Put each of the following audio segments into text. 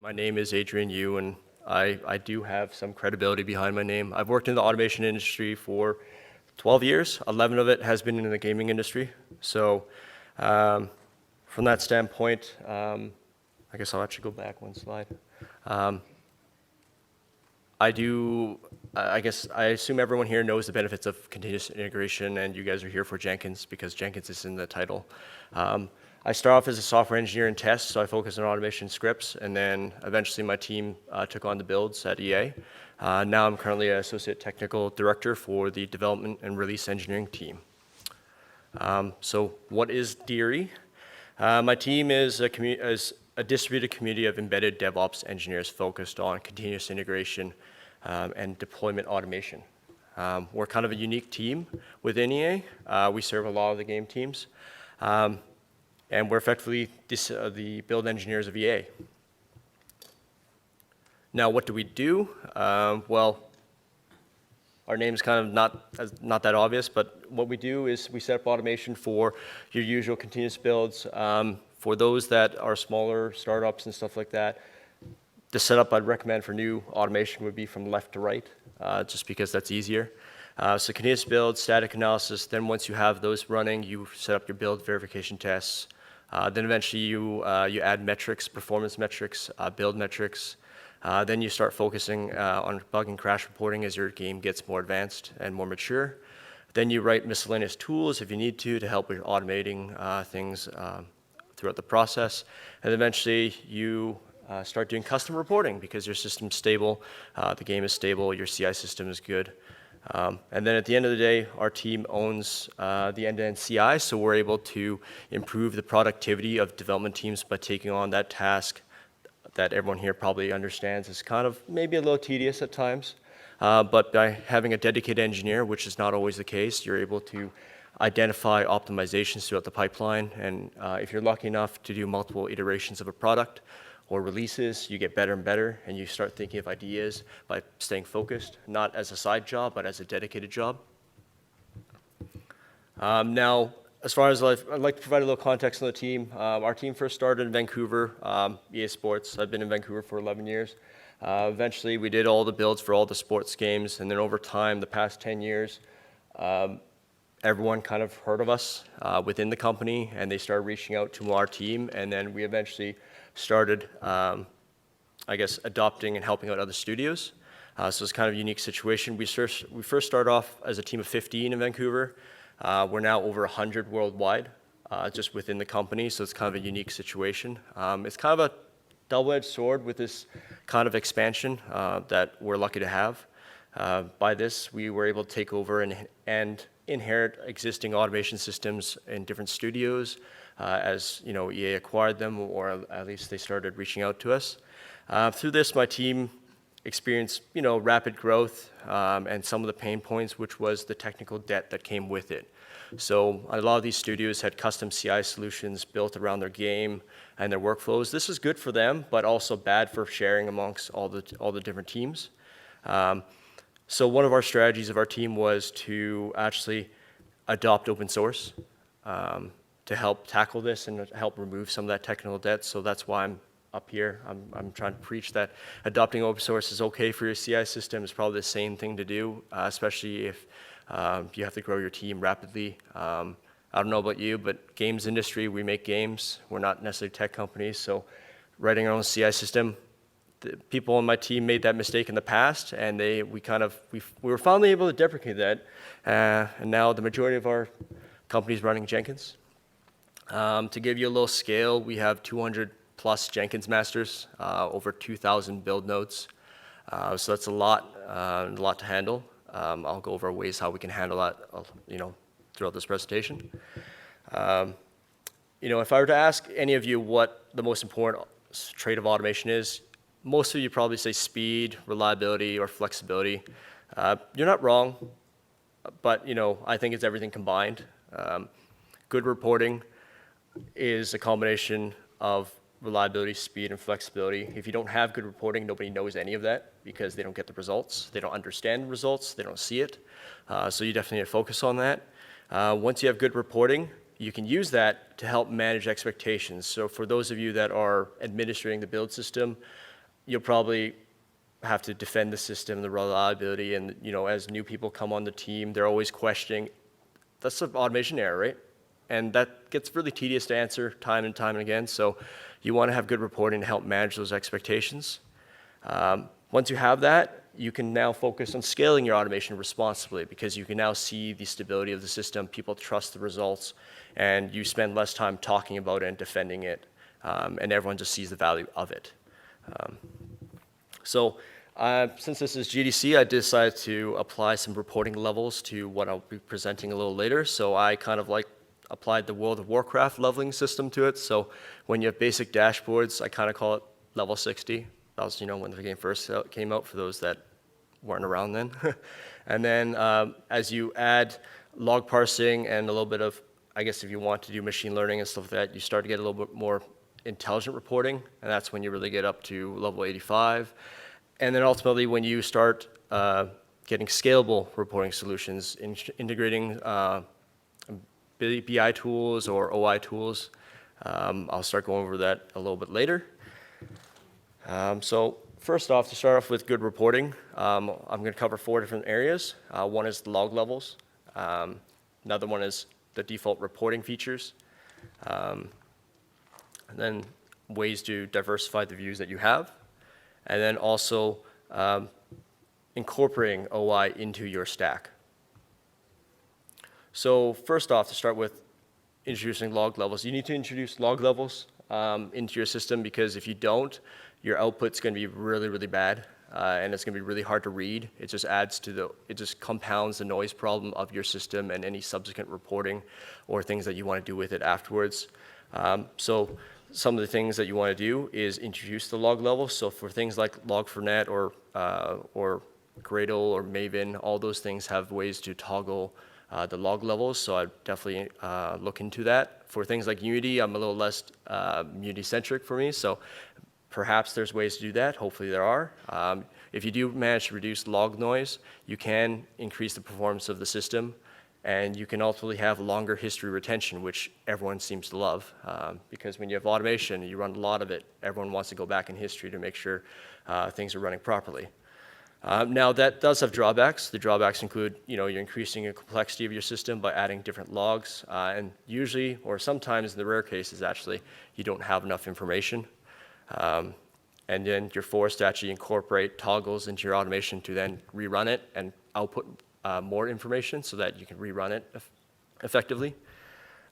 My name is Adrian Yu, and I do have some credibility behind my name. I've worked in the automation industry for 12 years. 11 of it has been in the gaming industry. So um, from that standpoint, I guess I'll actually go back one slide. Um, I do, I guess, I assume everyone here knows the benefits of continuous integration, and you guys are here for Jenkins because Jenkins is in the title. I start off as a software engineer in test, so I focus on automation scripts, and then eventually my team took on the builds at EA. Now I'm currently an associate technical director for the development and release engineering team. So what is DRE? My team is a distributed community of embedded DevOps engineers focused on continuous integration and deployment automation. We're kind of a unique team within EA. We serve a lot of the game teams. And we're effectively the build engineers of EA. Now, what do we do? Well, our name is kind of not that obvious, but what we do is we set up automation for your usual continuous builds. For those that are smaller startups and stuff like that, the setup I'd recommend for new automation would be from left to right, just because that's easier. So continuous build, static analysis, then once you have those running, you set up your build verification tests. Then eventually you add metrics, performance metrics, build metrics. Then you start focusing on bug and crash reporting as your game gets more advanced and more mature. Then you write miscellaneous tools if you need to help with automating things throughout the process. And eventually you start doing custom reporting because your system's stable, the game is stable, your CI system is good. And then at the end of the day, our team owns the end-to-end CI, so we're able to improve the productivity of development teams by taking on that task that everyone here probably understands is kind of maybe a little tedious at times. But by having a dedicated engineer, which is not always the case, you're able to identify optimizations throughout the pipeline. And if you're lucky enough to do multiple iterations of a product, or releases, you get better and better, and you start thinking of ideas by staying focused, not as a side job, but as a dedicated job. Now, as far as I'd like to provide a little context on the team. Our team first started in Vancouver, EA Sports. I've been in Vancouver for 11 years. Eventually, we did all the builds for all the sports games, and then over time, the past 10 years, everyone kind of heard of us within the company, and they started reaching out to our team, and then we eventually started, I guess, adopting and helping out other studios. So it's kind of a unique situation. We first started off as a team of 15 in Vancouver. We're now over 100 worldwide, just within the company, so it's kind of a unique situation. It's kind of a double-edged sword with this kind of expansion that we're lucky to have. By this, we were able to take over and inherit existing automation systems in different studios, as EA acquired them, or at least they started reaching out to us. Through this, my team experienced rapid growth and some of the pain points, which was the technical debt that came with it. So a lot of these studios had custom CI solutions built around their game and their workflows. This is good for them, but also bad for sharing amongst all the different teams. So one of our strategies of our team was to actually adopt open source to help tackle this and help remove some of that technical debt. So that's why I'm up here. I'm trying to preach that adopting open source is okay for your CI system. It's probably the same thing to do, especially if you have to grow your team rapidly. I don't know about you, but games industry, we make games. We're not necessarily tech companies, so writing our own CI system, the people on my team made that mistake in the past, and we were finally able to deprecate that, and now the majority of our company's running Jenkins. To give you a little scale, we have 200 plus Jenkins masters, over 2,000 build nodes. So that's a lot to handle. I'll go over ways how we can handle that, throughout this presentation. If I were to ask any of you what the most important trait of automation is, most of you probably say speed, reliability, or flexibility. You're not wrong, but I think it's everything combined. Good reporting is a combination of reliability, speed, and flexibility. If you don't have good reporting, nobody knows any of that because they don't get the results. They don't understand the results. They don't see it. So you definitely need to focus on that. Once you have good reporting, you can use that to help manage expectations. So for those of you that are administering the build system, you'll probably have to defend the system, the reliability, and as new people come on the team, they're always questioning, that's an automation error, right? And that gets really tedious to answer time and time again. So you want to have good reporting to help manage those expectations. Once you have that, you can now focus on scaling your automation responsibly because you can now see the stability of the system, people trust the results, and you spend less time talking about it and defending it, and everyone just sees the value of it. Since this is GDC, I decided to apply some reporting levels to what I'll be presenting a little later. So I kind of applied the World of Warcraft leveling system to it. So when you have basic dashboards, I kind of call it level 60. That was, when the game first came out for those that weren't around then. And then as you add log parsing and a little bit of, I guess if you want to do machine learning and stuff like that, you start to get a little bit more intelligent reporting, and that's when you really get up to level 85. And then ultimately when you start getting scalable reporting solutions, integrating BI tools or OI tools, I'll start going over that a little bit later. So first off, to start off with good reporting, I'm going to cover 4 different areas. One is the log levels. Another one is the default reporting features. And then ways to diversify the views that you have. And then also incorporating OI into your stack. So first off, to start with introducing log levels, you need to introduce log levels into your system because if you don't, your output's going to be really, really bad, and it's going to be really hard to read. It just it just compounds the noise problem of your system and any subsequent reporting or things that you want to do with it afterwards. So some of the things that you want to do is introduce the log levels. So for things like Log4net or Gradle or Maven, all those things have ways to toggle the log levels, so I'd definitely look into that. For things like Unity, I'm a little less Unity-centric for me, so perhaps there's ways to do that. Hopefully there are. If you do manage to reduce log noise, you can increase the performance of the system, and you can ultimately have longer history retention, which everyone seems to love. Because when you have automation, you run a lot of it, everyone wants to go back in history to make sure things are running properly. Now that does have drawbacks. The drawbacks include, you're increasing the complexity of your system by adding different logs, and usually, or sometimes in the rare cases actually, you don't have enough information. And then you're forced to actually incorporate toggles into your automation to then rerun it and output more information so that you can rerun it effectively.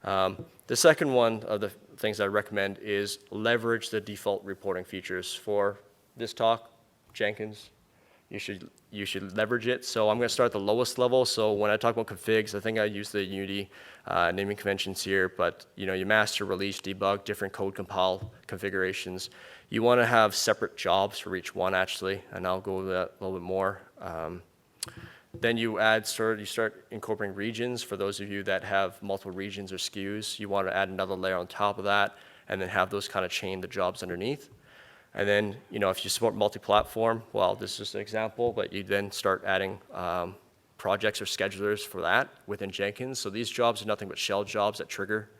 The second one of the things I recommend is leverage the default reporting features. For this talk, Jenkins, you should leverage it. So I'm going to start at the lowest level. So when I talk about configs, I think I use the Unity naming conventions here, but you master, release, debug, different code compile configurations. You want to have separate jobs for each one actually, and I'll go over that a little bit more. Then you start incorporating regions. For those of you that have multiple regions or SKUs, you want to add another layer on top of that, and then have those kind of chain the jobs underneath. And then, if you support multi-platform, well, this is just an example, but you then start adding projects or schedulers for that within Jenkins. So these jobs are nothing but shell jobs that trigger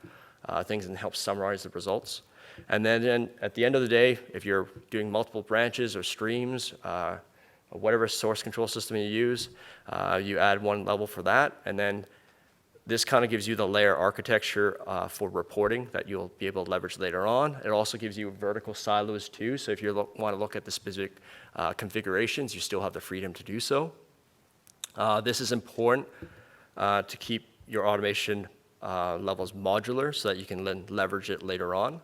things and help summarize the results. And then at the end of the day, if you're doing multiple branches or streams, or whatever source control system you use, you add one level for that. And then this kind of gives you the layer architecture for reporting that you'll be able to leverage later on. It also gives you vertical silos too, so if you want to look at the specific configurations, you still have the freedom to do so. This is important to keep your automation levels modular so that you can then leverage it later on.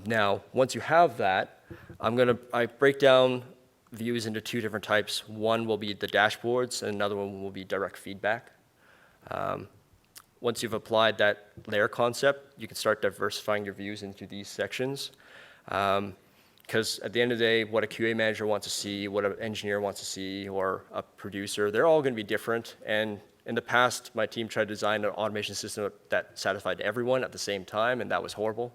Now, once you have that, I break down views into 2 different types. One will be the dashboards, and another one will be direct feedback. Once you've applied that layer concept, you can start diversifying your views into these sections. Because at the end of the day, what a QA manager wants to see, what an engineer wants to see, or a producer, they're all going to be different. And in the past, my team tried to design an automation system that satisfied everyone at the same time, and that was horrible.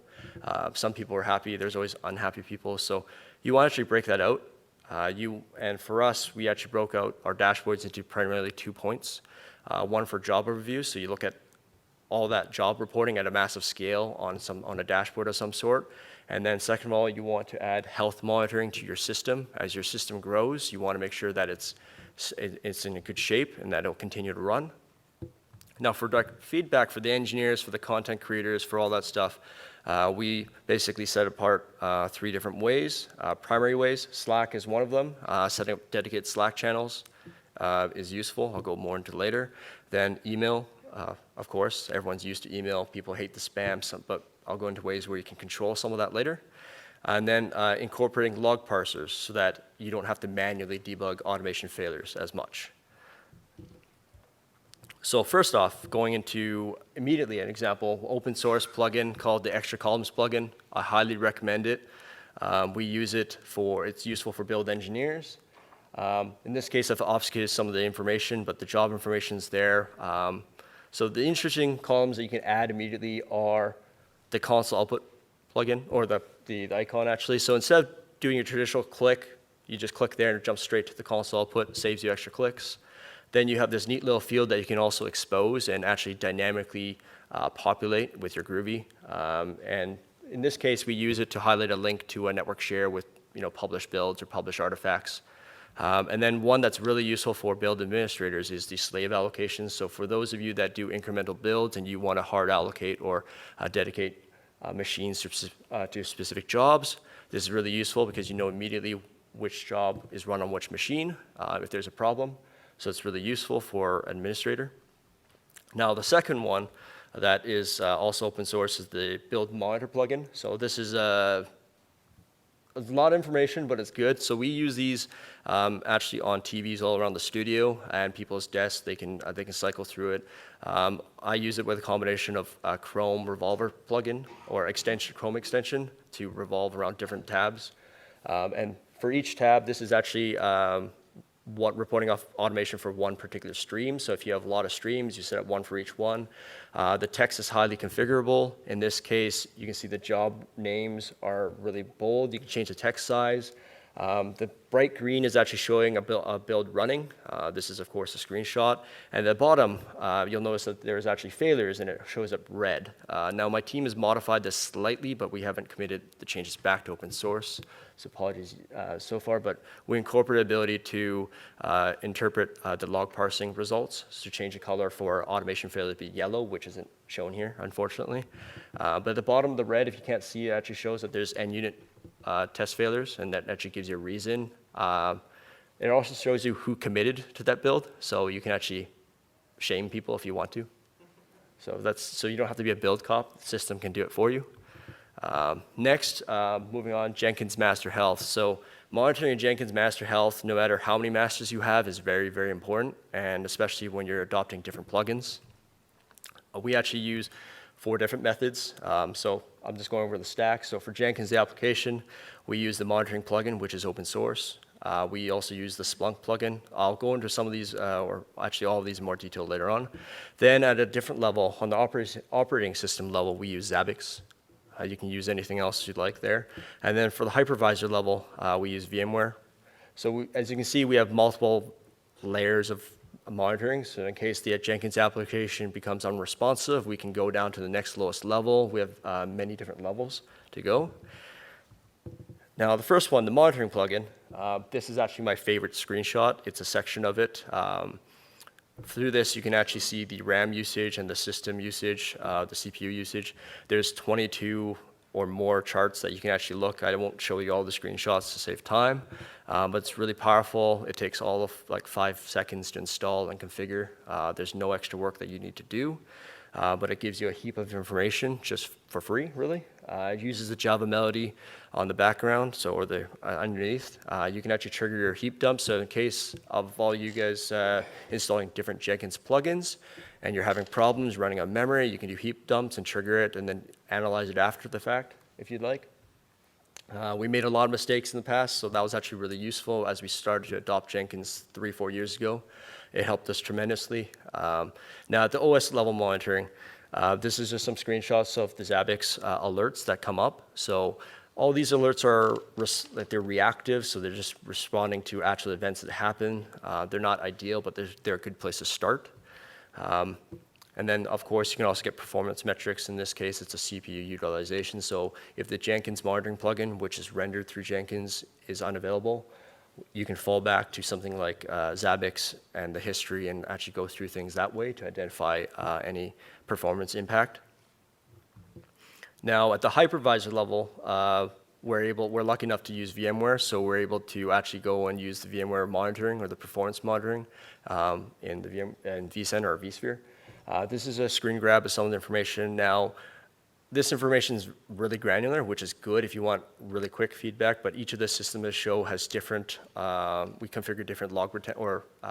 Some people were happy. There's always unhappy people. So you want to actually break that out. And for us, we actually broke out our dashboards into primarily 2 points. One for job overview, so you look at all that job reporting at a massive scale on a dashboard of some sort. And then second of all, you want to add health monitoring to your system. As your system grows, you want to make sure that it's in a good shape and that it'll continue to run. Now for direct feedback for the engineers, for the content creators, for all that stuff, we basically set apart 3 different ways, primary ways. Slack is one of them. Setting up dedicated Slack channels is useful. I'll go more into later. Then email, of course, everyone's used to email. People hate the spam, but I'll go into ways where you can control some of that later. And then incorporating log parsers so that you don't have to manually debug automation failures as much. So first off, going into immediately an example, open source plugin called the Extra Columns plugin. I highly recommend it. We use it it's useful for build engineers. In this case, I've obfuscated some of the information, but the job information's there. So the interesting columns that you can add immediately are the console output plugin, or the icon actually. So instead of doing your traditional click, you just click there and it jumps straight to the console output, saves you extra clicks. Then you have this neat little field that you can also expose and actually dynamically populate with your Groovy. And in this case, we use it to highlight a link to a network share with published builds or published artifacts. And then one that's really useful for build administrators is the slave allocations. So for those of you that do incremental builds and you want to hard allocate or dedicate machines to specific jobs, this is really useful because you know immediately which job is run on which machine if there's a problem. So it's really useful for administrator. Now the second one that is also open source is the build monitor plugin. So this is a lot of information, but it's good. So we use these actually on TVs all around the studio and people's desks. They can cycle through it. I use it with a combination of Chrome Revolver plugin or Chrome extension to revolve around different tabs. And for each tab, this is actually reporting off automation for one particular stream. So if you have a lot of streams, you set up one for each one. The text is highly configurable. In this case, you can see the job names are really bold. You can change the text size. The bright green is actually showing a build running. This is, of course, a screenshot. And at the bottom, you'll notice that there's actually failures, and it shows up red. Now, my team has modified this slightly, but we haven't committed the changes back to open source. So apologies so far, but we incorporated the ability to interpret the log parsing results to change the color for automation failure to be yellow, which isn't shown here, unfortunately. But at the bottom, the red, if you can't see, it actually shows that there's end unit test failures, and that actually gives you a reason. It also shows you who committed to that build, so you can actually shame people if you want to. So you don't have to be a build cop. The system can do it for you. Next, moving on, Jenkins Master Health. So monitoring Jenkins Master Health, no matter how many masters you have, is very, very important, and especially when you're adopting different plugins. We actually use 4 different methods. So I'm just going over the stack. So for Jenkins, the application, we use the monitoring plugin, which is open source. We also use the Splunk plugin. I'll go into some of these, or actually all of these in more detail later on. Then at a different level, on the operating system level, we use Zabbix. You can use anything else you'd like there. And then for the hypervisor level, we use VMware. So as you can see, we have multiple layers of monitoring. So in case the Jenkins application becomes unresponsive, we can go down to the next lowest level. We have many different levels to go. Now the first one, the monitoring plugin, this is actually my favorite screenshot. It's a section of it. Through this, you can actually see the RAM usage and the system usage, the CPU usage. There's 22 or more charts that you can actually look. I won't show you all the screenshots to save time, but it's really powerful. It takes all of like 5 seconds to install and configure. There's no extra work that you need to do, but it gives you a heap of information just for free, really. It uses the Java melody on the background, or the underneath. You can actually trigger your heap dump. So in case of all you guys installing different Jenkins plugins and you're having problems running on memory, you can do heap dumps and trigger it and then analyze it after the fact if you'd like. We made a lot of mistakes in the past, so that was actually really useful as we started to adopt Jenkins 3-4 years ago. It helped us tremendously. Now at the OS level monitoring, this is just some screenshots of the Zabbix alerts that come up. So all these alerts are they're reactive, so they're just responding to actual events that happen. They're not ideal, but they're a good place to start. And then, of course, you can also get performance metrics. In this case, it's a CPU utilization. So if the Jenkins monitoring plugin, which is rendered through Jenkins, is unavailable, you can fall back to something like Zabbix and the history and actually go through things that way to identify any performance impact. Now, at the hypervisor level, we're lucky enough to use VMware, so we're able to actually go and use the VMware monitoring or the performance monitoring in vCenter or vSphere. This is a screen grab of some of the information. Now, this information is really granular, which is good if you want really quick feedback, but each of the systems I show has different, we configure different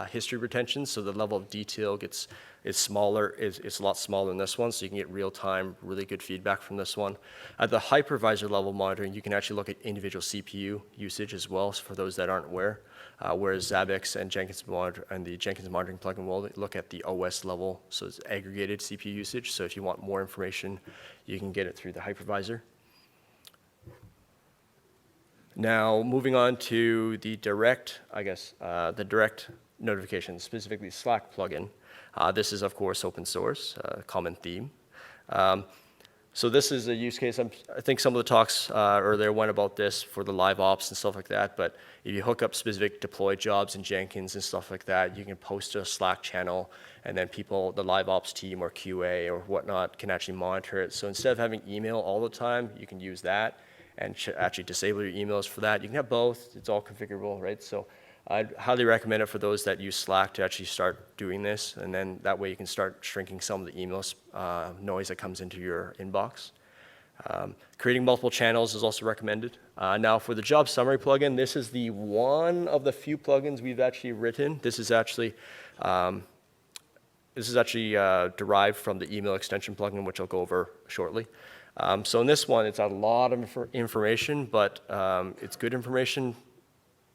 history retention, so the level of detail is smaller, it's a lot smaller than this one, so you can get real-time, really good feedback from this one. At the hypervisor level monitoring, you can actually look at individual CPU usage as well, so for those that aren't aware, whereas Zabbix and the Jenkins monitoring plugin will look at the OS level, so it's aggregated CPU usage, so if you want more information, you can get it through the hypervisor. Now, moving on to the direct notifications, specifically Slack plugin. This is, of course, open source, common theme. So this is a use case. I think some of the talks earlier went about this for the live ops and stuff like that, but if you hook up specific deploy jobs in Jenkins and stuff like that, you can post to a Slack channel, and then people, the live ops team or QA or whatnot, can actually monitor it. So instead of having email all the time, you can use that and actually disable your emails for that. You can have both. It's all configurable, right? So I'd highly recommend it for those that use Slack to actually start doing this, and then that way you can start shrinking some of the emails noise that comes into your inbox. Creating multiple channels is also recommended. Now for the job summary plugin, this is the one of the few plugins we've actually written. This is actually derived from the email extension plugin, which I'll go over shortly. So in this one, it's a lot of information, but it's good information.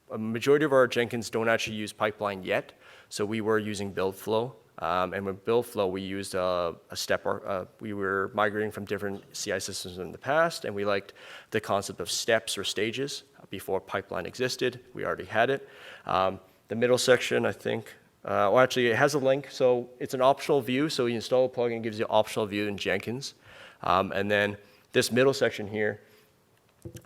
A majority of our Jenkins don't actually use pipeline yet, so we were using build flow. And with build flow, we used we were migrating from different CI systems in the past, and we liked the concept of steps or stages before pipeline existed. We already had it. The middle section, I think, well, actually, it has a link, so it's an optional view. So you install a plugin, it gives you an optional view in Jenkins. And then this middle section here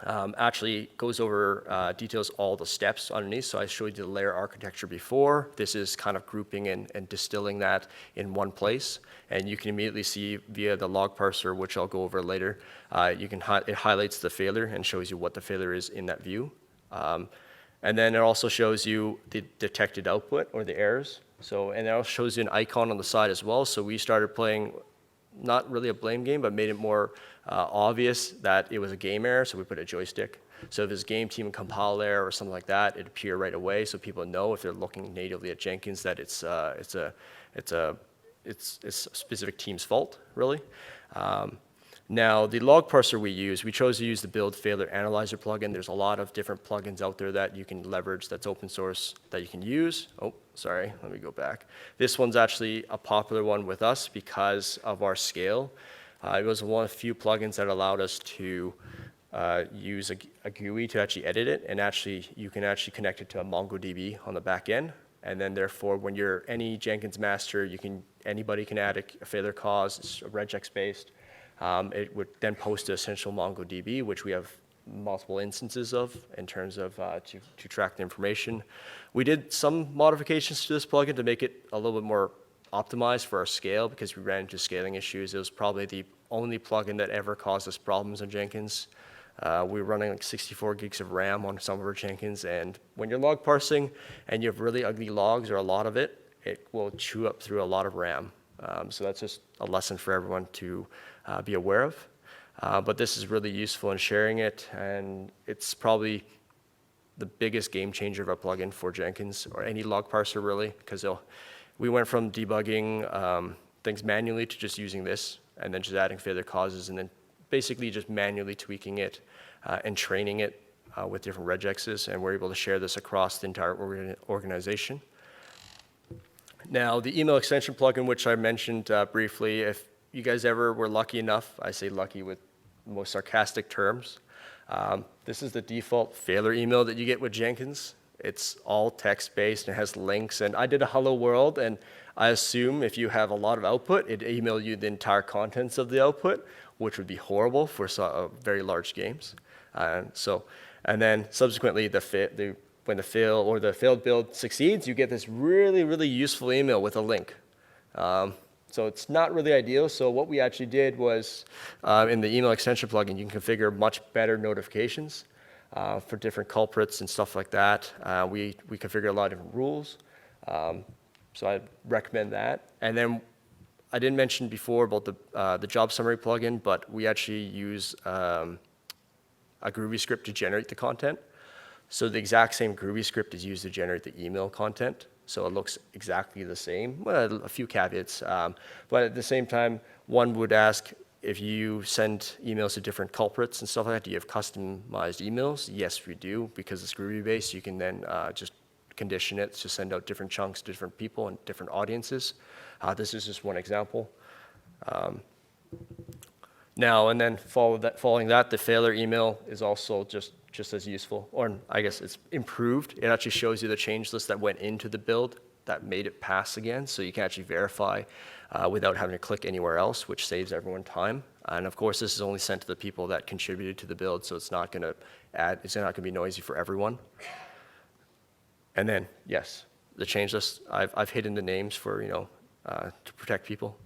actually goes over, details all the steps underneath. So I showed you the layer architecture before. This is kind of grouping and distilling that in one place. And you can immediately see via the log parser, which I'll go over later, it highlights the failure and shows you what the failure is in that view. And then it also shows you the detected output or the errors. So, and it also shows you an icon on the side as well. So we started playing not really a blame game, but made it more obvious that it was a game error, so we put a joystick. So if it's game team and compile error or something like that, it'd appear right away, so people know if they're looking natively at Jenkins that it's a specific team's fault, really. Now, the log parser we chose to use the build failure analyzer plugin. There's a lot of different plugins out there that you can leverage that's open source that you can use. Oh, sorry, let me go back. This one's actually a popular one with us because of our scale. It was one of the few plugins that allowed us to use a GUI to actually edit it, and you can actually connect it to a MongoDB on the back end. And then therefore, when you're any Jenkins master, anybody can add a failure cause. It's regex based. It would then post to essential MongoDB, which we have multiple instances of in terms of to track the information. We did some modifications to this plugin to make it a little bit more optimized for our scale because we ran into scaling issues. It was probably the only plugin that ever caused us problems on Jenkins. We were running like 64 gigs of RAM on some of our Jenkins, and when you're log parsing and you have really ugly logs or a lot of it, it will chew up through a lot of RAM. So that's just a lesson for everyone to be aware of. But this is really useful in sharing it, and it's probably the biggest game changer of a plugin for Jenkins or any log parser really, because we went from debugging things manually to just using this and then just adding failure causes and then basically just manually tweaking it and training it with different regexes, and we're able to share this across the entire organization. Now, the email extension plugin, which I mentioned briefly, if you guys ever were lucky enough, I say lucky with the most sarcastic terms, this is the default failure email that you get with Jenkins. it's all text-based and it has links. And I did a hello world, and I assume if you have a lot of output, it'd email you the entire contents of the output, which would be horrible for very large games. And then subsequently, when the fail or the failed build succeeds, you get this really, really useful email with a link. So it's not really ideal. So what we actually did was, in the email extension plugin, you can configure much better notifications for different culprits and stuff like that. We configure a lot of different rules. So I recommend that. And then I didn't mention before about the job summary plugin, but we actually use a Groovy script to generate the content. So the exact same Groovy script is used to generate the email content. So it looks exactly the same, well, a few caveats. But at the same time, one would ask, if you send emails to different culprits and stuff like that, do you have customized emails? Yes, we do, because it's Groovy based. You can then just condition it to send out different chunks to different people and different audiences. This is just one example. Now, and then following that, the failure email is also just as useful, or I guess it's improved. It actually shows you the change list that went into the build that made it pass again, so you can actually verify without having to click anywhere else, which saves everyone time. And of course, this is only sent to the people that contributed to the build, so it's not going to be noisy for everyone. And then, yes, the change list, I've hidden the names for, to protect people.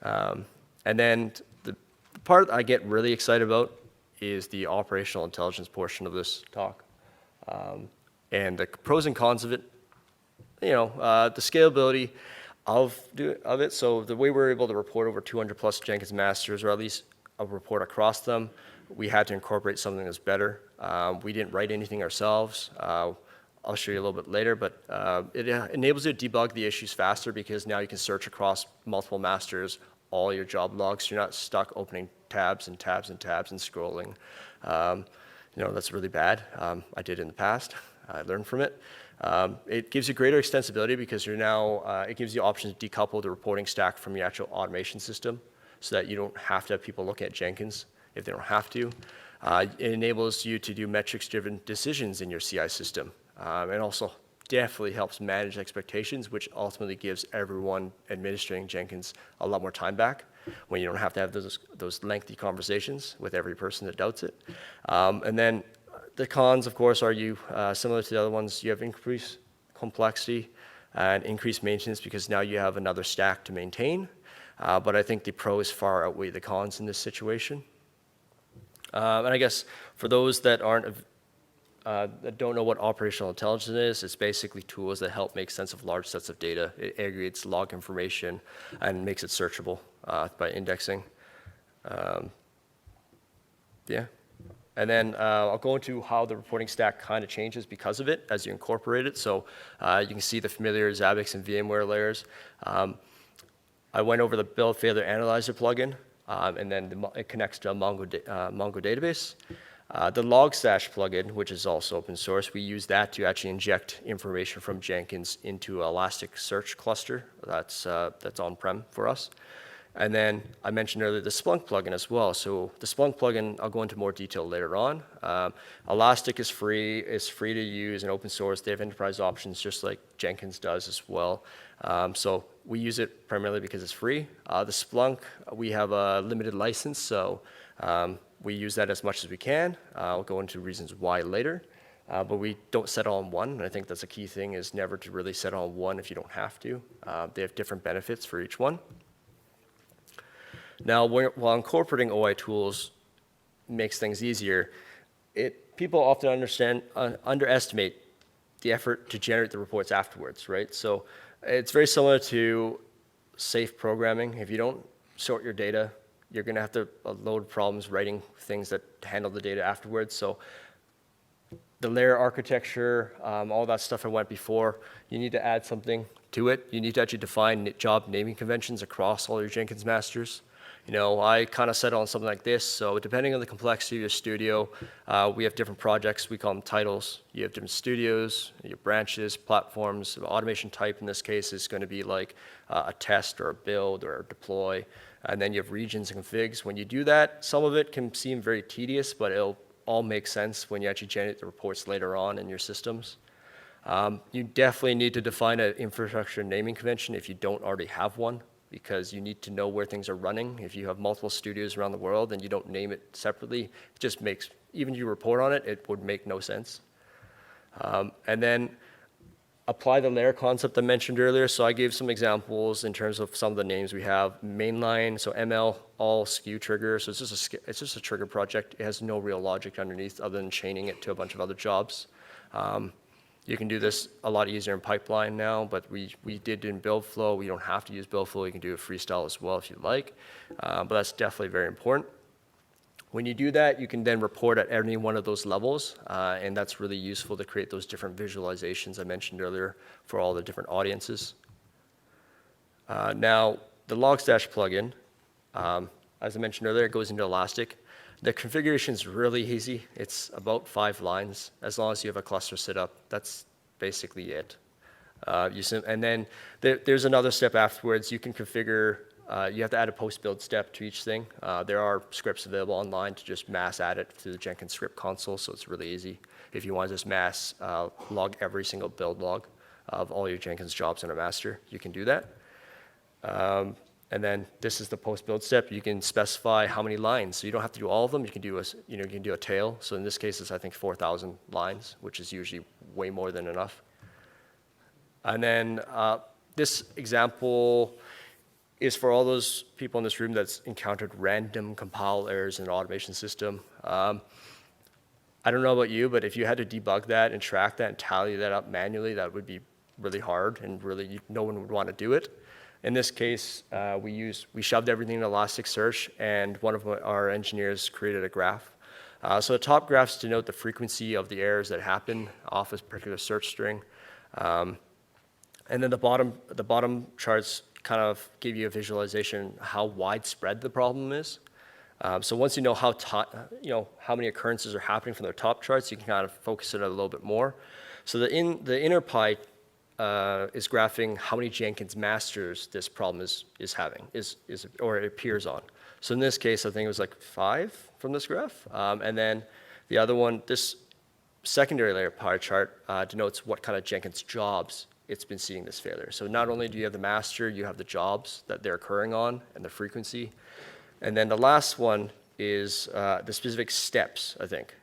And then the part I get really excited about is the operational intelligence portion of this talk. And the pros and cons of it, the scalability of it. So the way we're able to report over 200 plus Jenkins masters, or at least a report across them, we had to incorporate something that's better. We didn't write anything ourselves. I'll show you a little bit later, but it enables you to debug the issues faster, because now you can search across multiple masters, all your job logs. You're not stuck opening tabs and tabs and tabs and scrolling. That's really bad. I did in the past. I learned from it. It gives you greater extensibility, because it gives you options to decouple the reporting stack from your actual automation system, so that you don't have to have people look at Jenkins if they don't have to. It enables you to do metrics-driven decisions in your CI system. And also definitely helps manage expectations, which ultimately gives everyone administering Jenkins a lot more time back, when you don't have to have those lengthy conversations with every person that doubts it. And then the cons, of course, are similar to the other ones. You have increased complexity and increased maintenance, because now you have another stack to maintain. But I think the pros far outweigh the cons in this situation. And I guess for those that that don't know what operational intelligence is, it's basically tools that help make sense of large sets of data. It aggregates log information and makes it searchable by indexing. Yeah. And then I'll go into how the reporting stack kind of changes because of it as you incorporate it. So you can see the familiar Zabbix and VMware layers. I went over the build failure analyzer plugin, and then it connects to a Mongo database. The Logstash plugin, which is also open source, we use that to actually inject information from Jenkins into Elasticsearch cluster that's on-prem for us. And then I mentioned earlier the Splunk plugin as well. So the Splunk plugin, I'll go into more detail later on. Elastic is free. It's free to use and open source. They have enterprise options just like Jenkins does as well. So we use it primarily because it's free. The Splunk, we have a limited license, so we use that as much as we can. I'll go into reasons why later. But we don't settle on one. And I think that's a key thing, is never to really settle on one if you don't have to. They have different benefits for each one. Now, while incorporating OI tools makes things easier, people often underestimate the effort to generate the reports afterwards, right? So it's very similar to safe programming. If you don't sort your data, you're going to have to load problems writing things that handle the data afterwards. So the layer architecture, all that stuff I went before, you need to add something to it. You need to actually define job naming conventions across all your Jenkins masters. I kind of settle on something like this. So depending on the complexity of your studio, we have different projects. We call them titles. You have different studios, your branches, platforms. Automation type in this case is going to be like a test or a build or a deploy. And then you have regions and configs. When you do that, some of it can seem very tedious, but it'll all make sense when you actually generate the reports later on in your systems. You definitely need to define an infrastructure naming convention if you don't already have one, because you need to know where things are running. If you have multiple studios around the world and you don't name it separately, it just makes, even if you report on it, it would make no sense. And then apply the layer concept I mentioned earlier. So I gave some examples in terms of some of the names we have. Mainline, so ML, all SKU trigger. So it's just a trigger project. It has no real logic underneath other than chaining it to a bunch of other jobs. You can do this a lot easier in pipeline now, but we did in build flow. We don't have to use build flow. You can do it freestyle as well if you like, but that's definitely very important. When you do that, you can then report at any one of those levels, and that's really useful to create those different visualizations I mentioned earlier for all the different audiences. Now, the Logstash plugin, as I mentioned earlier, it goes into Elastic. The configuration is really easy. It's about 5 lines. As long as you have a cluster set up, that's basically it. And then there's another step afterwards. You can configure, you have to add a post-build step to each thing. There are scripts available online to just mass add it to the Jenkins script console, so it's really easy. If you want to just mass log every single build log of all your Jenkins jobs in a master, you can do that. And then this is the post-build step. You can specify how many lines. So you don't have to do all of them. You can do a tail. So in this case, it's I think 4,000 lines, which is usually way more than enough. And then this example is for all those people in this room that's encountered random compile errors in an automation system. I don't know about you, but if you had to debug that and track that and tally that up manually, that would be really hard, and really no one would want to do it. In this case, we shoved everything in Elasticsearch, and one of our engineers created a graph. So the top graphs denote the frequency of the errors that happen off a particular search string. And then the bottom charts kind of give you a visualization how widespread the problem is. So once you know how many occurrences are happening from the top charts, you can kind of focus it a little bit more. So the inner pie is graphing how many Jenkins masters this problem is having, or it appears on. So in this case, I think it was like 5 from this graph. And then the other one, this secondary layer pie chart denotes what kind of Jenkins jobs it's been seeing this failure. So not only do you have the master, you have the jobs that they're occurring on and the frequency. And then the last one is the specific steps, I think.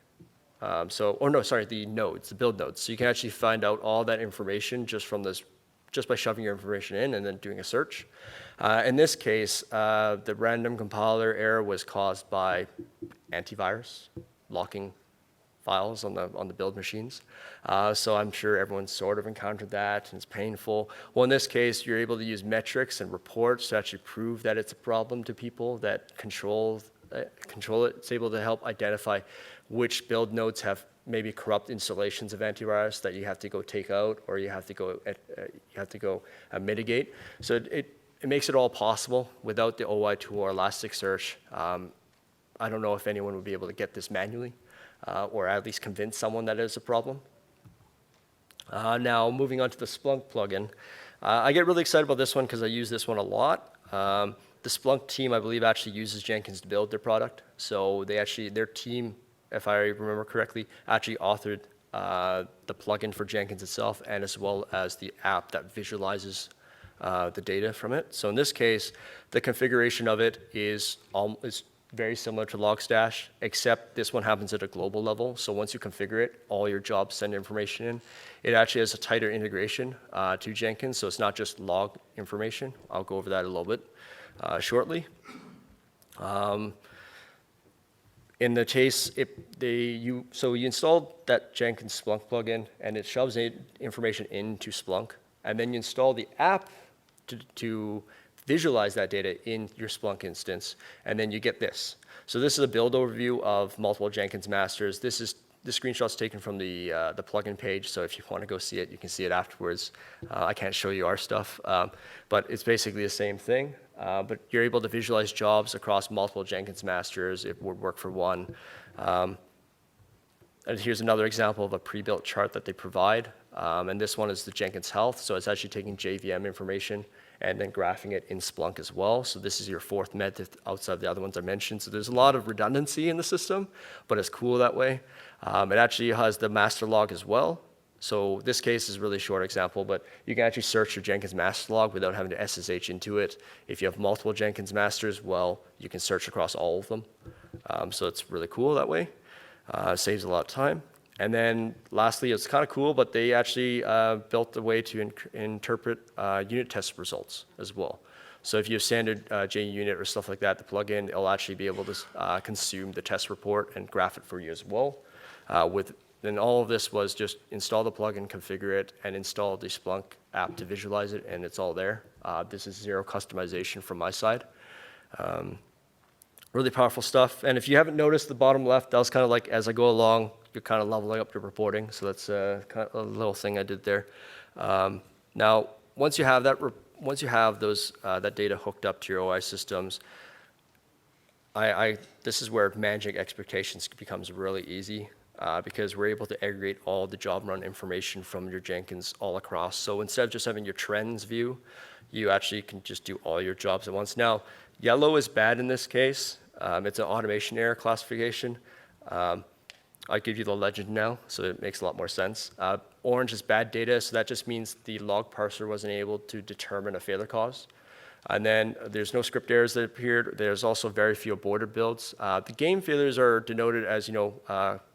The nodes, the build nodes. So you can actually find out all that information just by shoving your information in and then doing a search. In this case, the random compiler error was caused by antivirus locking files on the build machines. So I'm sure everyone's sort of encountered that, and it's painful. Well, in this case, you're able to use metrics and reports to actually prove that it's a problem to people that control it. It's able to help identify which build nodes have maybe corrupt installations of antivirus that you have to go take out, or you have to go mitigate. So it makes it all possible without the OI tool or Elasticsearch. I don't know if anyone would be able to get this manually, or at least convince someone that it is a problem. Now, moving on to the Splunk plugin. I get really excited about this one because I use this one a lot. The Splunk team, I believe, actually uses Jenkins to build their product. So their team, if I remember correctly, actually authored the plugin for Jenkins itself, and as well as the app that visualizes the data from it. So in this case, the configuration of it is very similar to Logstash, except this one happens at a global level. So once you configure it, all your jobs send information in. It actually has a tighter integration to Jenkins, so it's not just log information. I'll go over that a little bit shortly. In the case, you install that Jenkins Splunk plugin, and it shoves information into Splunk, and then you install the app to visualize that data in your Splunk instance, and then you get this. So this is a build overview of multiple Jenkins masters. The screenshot's taken from the plugin page, so if you want to go see it, you can see it afterwards. I can't show you our stuff, but it's basically the same thing. But you're able to visualize jobs across multiple Jenkins masters. It would work for one. And here's another example of a pre-built chart that they provide. And this one is the Jenkins Health. So it's actually taking JVM information and then graphing it in Splunk as well. So this is your 4th method outside the other ones I mentioned. So there's a lot of redundancy in the system, but it's cool that way. It actually has the master log as well. So this case is a really short example, but you can actually search your Jenkins master log without having to SSH into it. If you have multiple Jenkins masters, well, you can search across all of them. So it's really cool that way. Saves a lot of time. And then lastly, it's kind of cool, but they actually built a way to interpret unit test results as well. So if you have standard JUnit or stuff like that, the plugin, it'll actually be able to consume the test report and graph it for you as well. Then all of this was just install the plugin, configure it, and install the Splunk app to visualize it, and it's all there. This is zero customization from my side. Really powerful stuff. And if you haven't noticed the bottom left, that was kind of like as I go along, you're kind of leveling up your reporting. So that's kind of a little thing I did there. Now, once you have that, that data hooked up to your OI systems, this is where managing expectations becomes really easy. Because we're able to aggregate all the job run information from your Jenkins all across. So instead of just having your trends view, you actually can just do all your jobs at once. Now, yellow is bad in this case. It's an automation error classification. I'll give you the legend now, so it makes a lot more sense. Orange is bad data, so that just means the log parser wasn't able to determine a failure cause. And then there's no script errors that appeared. There's also very few aborted builds. The game failures are denoted as,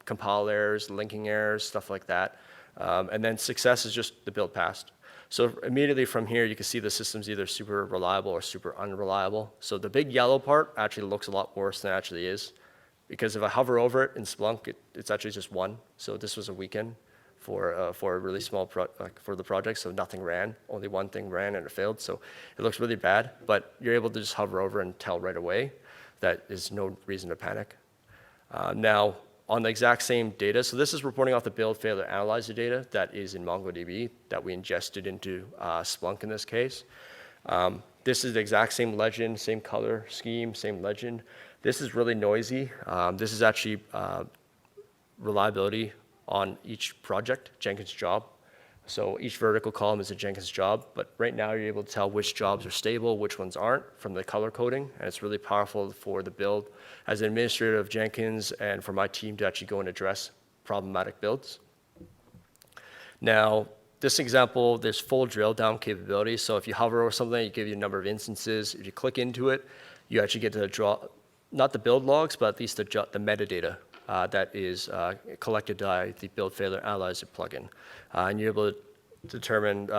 compile errors, linking errors, stuff like that. And then success is just the build passed. So immediately from here, you can see the system's either super reliable or super unreliable. So the big yellow part actually looks a lot worse than it actually is. Because if I hover over it in Splunk, it's actually just one. So this was a weekend for a really small for the project, so nothing ran. Only one thing ran and it failed, so it looks really bad. But you're able to just hover over and tell right away that there's no reason to panic. Now, on the exact same data, so this is reporting off the build failure analyzer data that is in MongoDB that we ingested into Splunk in this case. This is the exact same legend, same color scheme, same legend. This is really noisy. This is actually reliability on each project, Jenkins job. So each vertical column is a Jenkins job, but right now you're able to tell which jobs are stable, which ones aren't from the color coding, and it's really powerful for the build as an administrator of Jenkins and for my team to actually go and address problematic builds. Now, this example, there's full drill down capability. So if you hover over something, it gives you a number of instances. If you click into it, you actually get to draw, not the build logs, but at least the metadata that is collected by the build failure analyzer plugin. And you're able to determine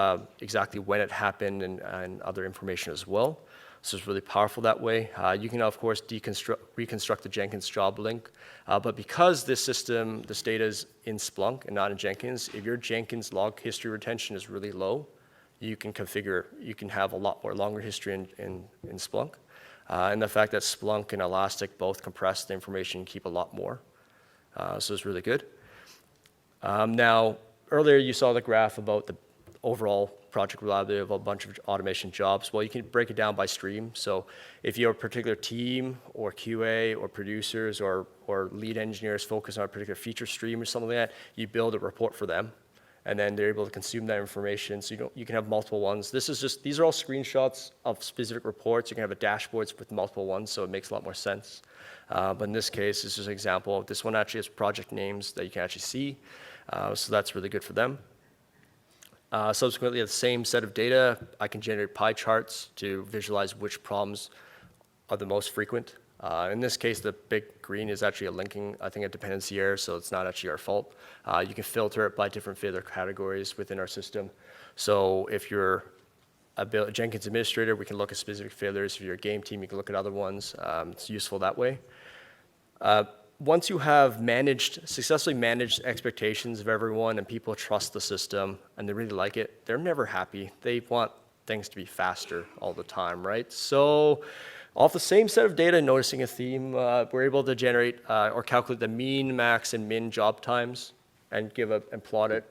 exactly when it happened and other information as well. So it's really powerful that way. You can, of course, reconstruct the Jenkins job link. But because this data is in Splunk and not in Jenkins, if your Jenkins log history retention is really low, you can have a lot more longer history in Splunk. And the fact that Splunk and Elastic both compress the information and keep a lot more. So it's really good. Now, earlier you saw the graph about the overall project reliability of a bunch of automation jobs. Well, you can break it down by stream. So if you're a particular team or QA or producers or lead engineers focus on a particular feature stream or something like that, you build a report for them. And then they're able to consume that information. So you can have multiple ones. These are all screenshots of specific reports. You can have a dashboard with multiple ones, so it makes a lot more sense. But in this case, this is an example. This one actually has project names that you can actually see. So that's really good for them. Subsequently, the same set of data, I can generate pie charts to visualize which problems are the most frequent. In this case, the big green is actually a linking, I think, a dependency error, so it's not actually our fault. You can filter it by different failure categories within our system. So if you're a Jenkins administrator, we can look at specific failures. If you're a game team, you can look at other ones. It's useful that way. Once you have successfully managed expectations of everyone and people trust the system and they really like it, they're never happy. They want things to be faster all the time, right? So off the same set of data, noticing a theme, we're able to generate or calculate the mean, max, and min job times and plot it.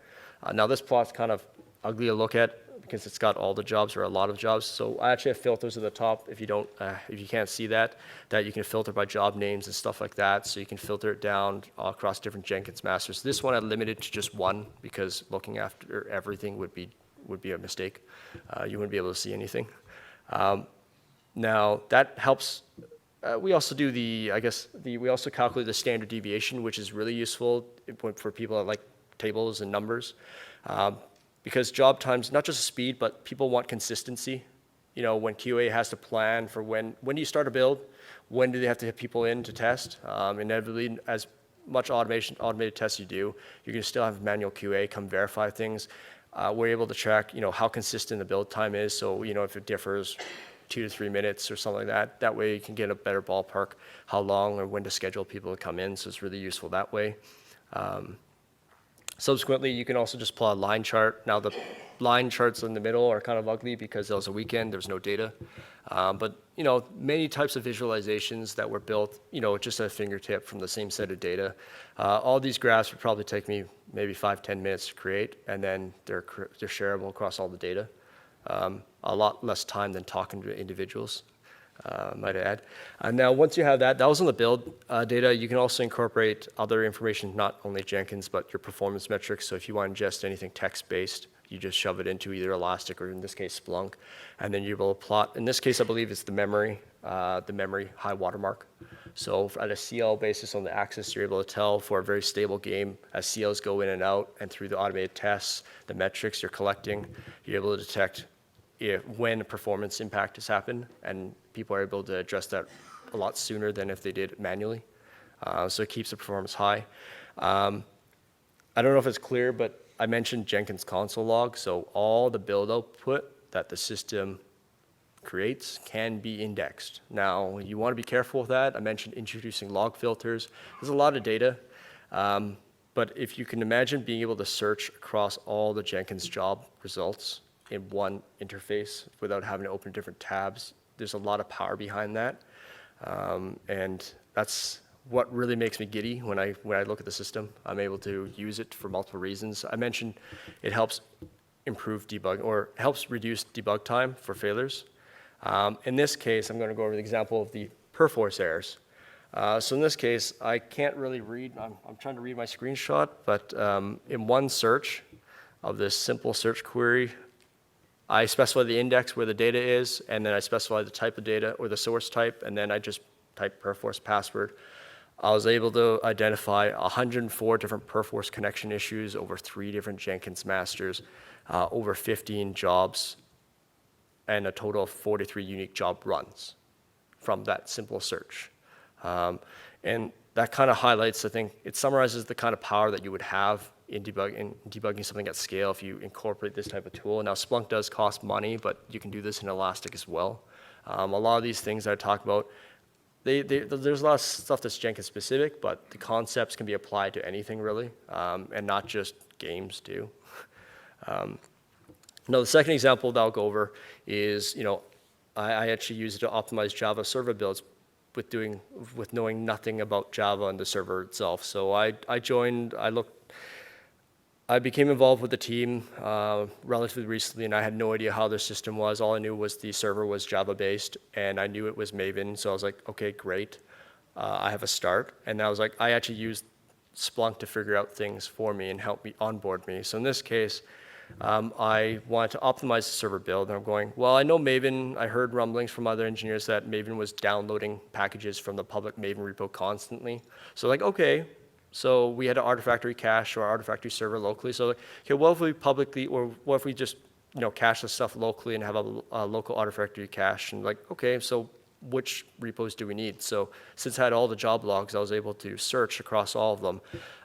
Now this plot's kind of ugly to look at because it's got all the jobs or a lot of jobs. So I actually have filters at the top if you can't see that you can filter by job names and stuff like that. So you can filter it down across different Jenkins masters. This one I limited to just one because looking after everything would be a mistake. You wouldn't be able to see anything. Now that helps. We also do we also calculate the standard deviation, which is really useful for people that like tables and numbers. Because job times, not just speed, but people want consistency. You know, when QA has to plan for when do you start a build, when do they have to have people in to test? Inevitably, as much automated tests you do, you're going to still have manual QA come verify things. We're able to track, you know, how consistent the build time is. So, you know, if it differs 2 to 3 minutes or something like that way you can get a better ballpark how long or when to schedule people to come in. So it's really useful that way. Subsequently, you can also just plot a line chart. Now the line charts in the middle are kind of ugly because it was a weekend, there's no data. But you know, many types of visualizations that were built, you know, just at a fingertip from the same set of data. All these graphs would probably take me maybe 5-10 minutes to create, and then they're shareable across all the data. A lot less time than talking to individuals, might add. And now once you have that was on the build data. You can also incorporate other information, not only Jenkins, but your performance metrics. So if you want to ingest anything text-based, you just shove it into either Elastic or in this case Splunk, and then you're able to plot. In this case, I believe it's the memory high watermark. So at a CL basis on the axis, you're able to tell for a very stable game as CLs go in and out, and through the automated tests, the metrics you're collecting, you're able to detect when a performance impact has happened, and people are able to address that a lot sooner than if they did it manually. So it keeps the performance high. I don't know if it's clear, but I mentioned Jenkins console log. So all the build output that the system creates can be indexed. Now, you want to be careful with that. I mentioned introducing log filters. There's a lot of data. But if you can imagine being able to search across all the Jenkins job results in one interface without having to open different tabs, there's a lot of power behind that. And that's what really makes me giddy when I look at the system. I'm able to use it for multiple reasons. I mentioned it helps improve debug, or helps reduce debug time for failures. In this case, I'm going to go over the example of the perforce errors. So in this case, I can't really read. I'm trying to read my screenshot, but in one search of this simple search query, I specify the index where the data is, and then I specify the type of data or the source type, and then I just type perforce password. I was able to identify 104 different perforce connection issues over 3 different Jenkins masters, over 15 jobs, and a total of 43 unique job runs from that simple search. And that kind of highlights, I think, it summarizes the kind of power that you would have in debugging something at scale if you incorporate this type of tool. Now, Splunk does cost money, but you can do this in Elastic as well. A lot of these things that I talk about, there's a lot of stuff that's Jenkins specific, but the concepts can be applied to anything really, and not just games too. Now, the second example that I'll go over is, you know, I actually use it to optimize Java server builds with knowing nothing about Java and the server itself. So I became involved with the team relatively recently, and I had no idea how their system was. All I knew was the server was Java-based, and I knew it was Maven. So I was like, okay, great. I have a start. And I was like, I actually used Splunk to figure out things for me and help me onboard me. So in this case, I wanted to optimize the server build, and I'm going, well, I know Maven. I heard rumblings from other engineers that Maven was downloading packages from the public Maven repo constantly. So like, okay. So we had an Artifactory cache or Artifactory server locally. So, okay, what if we publicly, or what if we just, you know, cache the stuff locally and have a local Artifactory cache? And like, okay, so which repos do we need? So since I had all the job logs, I was able to search across all of them.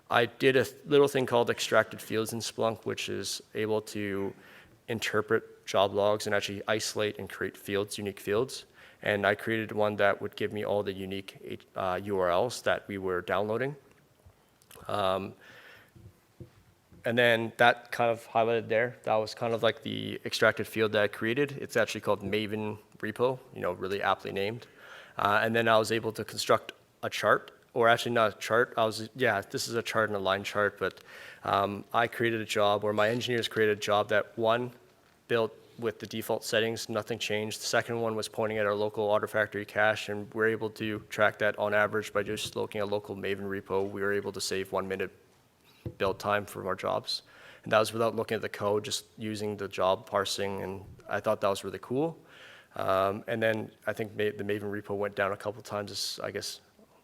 I did a little thing called extracted fields in Splunk, which is able to interpret job logs and actually isolate and create fields, unique fields. And I created one that would give me all the unique URLs that we were downloading. And then that kind of highlighted there, that was kind of like the extracted field that I created. It's actually called Maven repo, you know, really aptly named. And then I was able to construct a chart, or actually not a chart. This is a chart and a line chart, but I created a job, or my engineers created a job that one built with the default settings, nothing changed. The second one was pointing at our local Artifactory cache, and we're able to track that on average by just looking at local Maven repo. We were able to save 1 minute build time from our jobs. And that was without looking at the code, just using the job parsing, and I thought that was really cool. And then I think the Maven repo went down a couple times, I guess,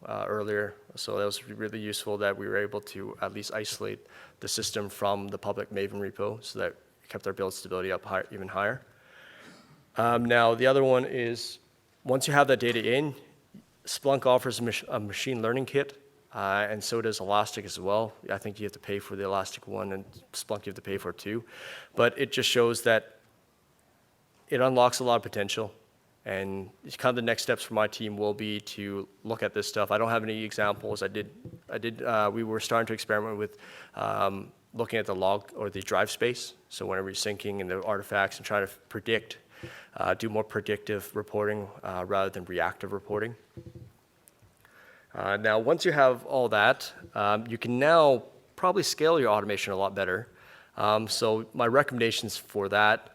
earlier. So that was really useful that we were able to at least isolate the system from the public Maven repo so that it kept our build stability up higher, even higher. Now, the other one is once you have that data in, Splunk offers a machine learning kit, and so does Elastic as well. I think you have to pay for the Elastic one, and Splunk you have to pay for it too. But it just shows that it unlocks a lot of potential. And kind of the next steps for my team will be to look at this stuff. I don't have any examples. We were starting to experiment with looking at the log or the drive space. So whenever you're syncing and the artifacts and trying to predict, do more predictive reporting rather than reactive reporting. Now, once you have all that, you can now probably scale your automation a lot better. So my recommendations for that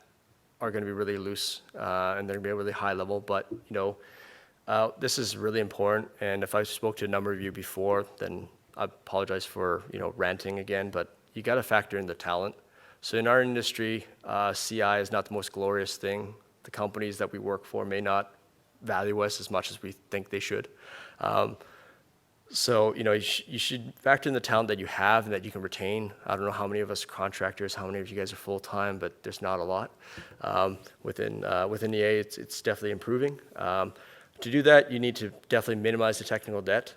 are going to be really loose, and they're going to be a really high level. But this is really important. And if I spoke to a number of you before, then I apologize for ranting again. But you got to factor in the talent. So in our industry, CI is not the most glorious thing. The companies that we work for may not value us as much as we think they should. So, you should factor in the talent that you have and that you can retain. I don't know how many of us are contractors, how many of you guys are full-time, but there's not a lot. Within EA, it's definitely improving. To do that, you need to definitely minimize the technical debt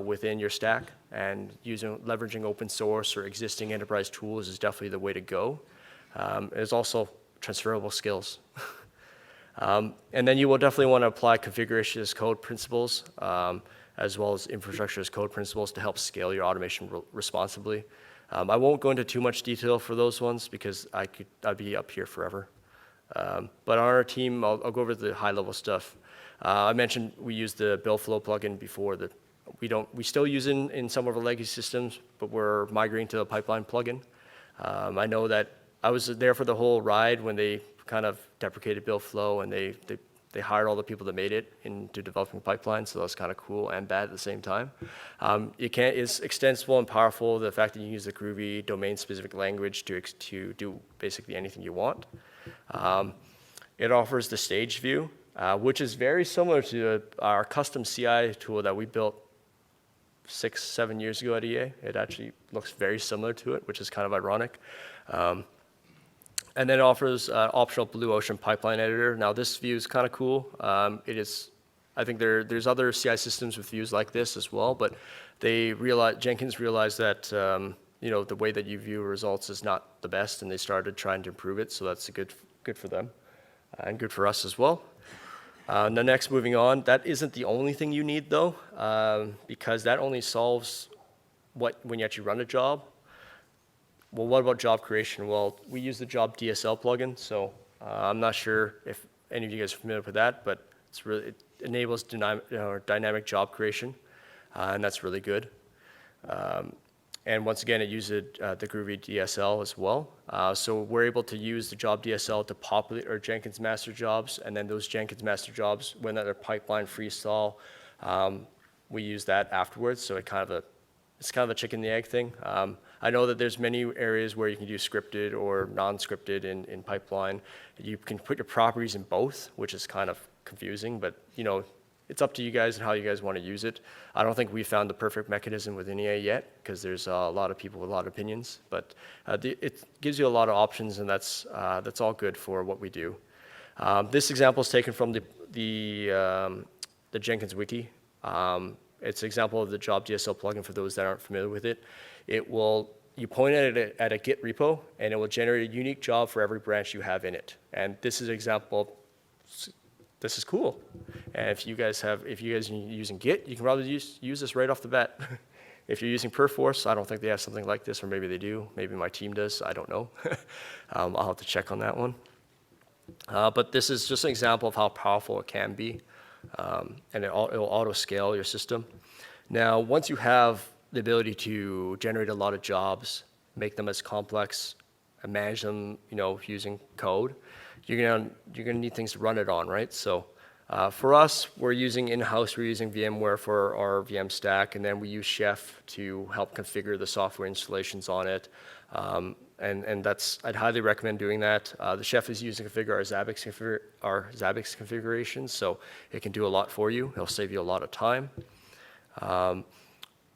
within your stack, and leveraging open source or existing enterprise tools is definitely the way to go. There's also transferable skills. And then you will definitely want to apply configuration as code principles, as well as infrastructure as code principles to help scale your automation responsibly. I won't go into too much detail for those ones because I'd be up here forever. But on our team, I'll go over the high level stuff. I mentioned we used the build flow plugin before. We still use it in some of our legacy systems, but we're migrating to the pipeline plugin. I know that I was there for the whole ride when they kind of deprecated build flow, and they hired all the people that made it into developing pipelines, so that's kind of cool and bad at the same time. It's extensible and powerful, the fact that you can use the Groovy domain-specific language to do basically anything you want. It offers the stage view, which is very similar to our custom CI tool that we built 6-7 years ago at EA. It actually looks very similar to it, which is kind of ironic. And then it offers optional Blue Ocean pipeline editor. Now this view is kind of cool. I think there's other CI systems with views like this as well, but Jenkins realized that the way that you view results is not the best, and they started trying to improve it. So that's good for them, and good for us as well. Now next, moving on, that isn't the only thing you need though, because that only solves when you actually run a job. Well, what about job creation? Well, we use the job DSL plugin, so I'm not sure if any of you guys are familiar with that, but it enables dynamic job creation, and that's really good. And once again, it uses the Groovy DSL as well. So we're able to use the job DSL to populate our Jenkins master jobs, and then those Jenkins master jobs, when they're pipeline freestyle, we use that afterwards. So it's kind of a chicken and the egg thing. I know that there's many areas where you can do scripted or non-scripted in pipeline. You can put your properties in both, which is kind of confusing, but it's up to you guys and how you guys want to use it. I don't think we found the perfect mechanism within EA yet, because there's a lot of people with a lot of opinions, but it gives you a lot of options, and that's all good for what we do. This example is taken from the Jenkins wiki. It's an example of the job DSL plugin for those that aren't familiar with it. You point at a Git repo, and it will generate a unique job for every branch you have in it. And this is an example. This is cool. And if you guys are using Git, you can probably use this right off the bat. If you're using Perforce, I don't think they have something like this, or maybe they do. Maybe my team does. I don't know. I'll have to check on that one. But this is just an example of how powerful it can be. And it'll auto-scale your system. Now, once you have the ability to generate a lot of jobs, make them as complex, and manage them, using code, you're gonna need things to run it on, right? So, for us, we're using VMware for our VM stack, and then we use Chef to help configure the software installations on it. And I'd highly recommend doing that. The Chef is used to configure our Zabbix configurations, so it can do a lot for you. It'll save you a lot of time.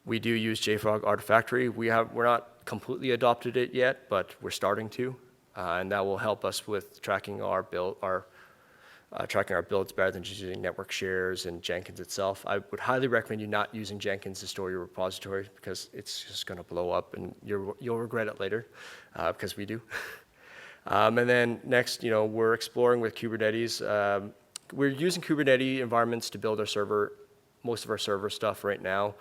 We do use JFrog Artifactory. We're not completely adopted it yet, but we're starting to, and that will help us with tracking our builds better than just using network shares and Jenkins itself. I would highly recommend you not using Jenkins to store your repository because it's just going to blow up and you'll regret it later, because we do. And then next, we're exploring with Kubernetes. We're using Kubernetes environments to build most of our server stuff right now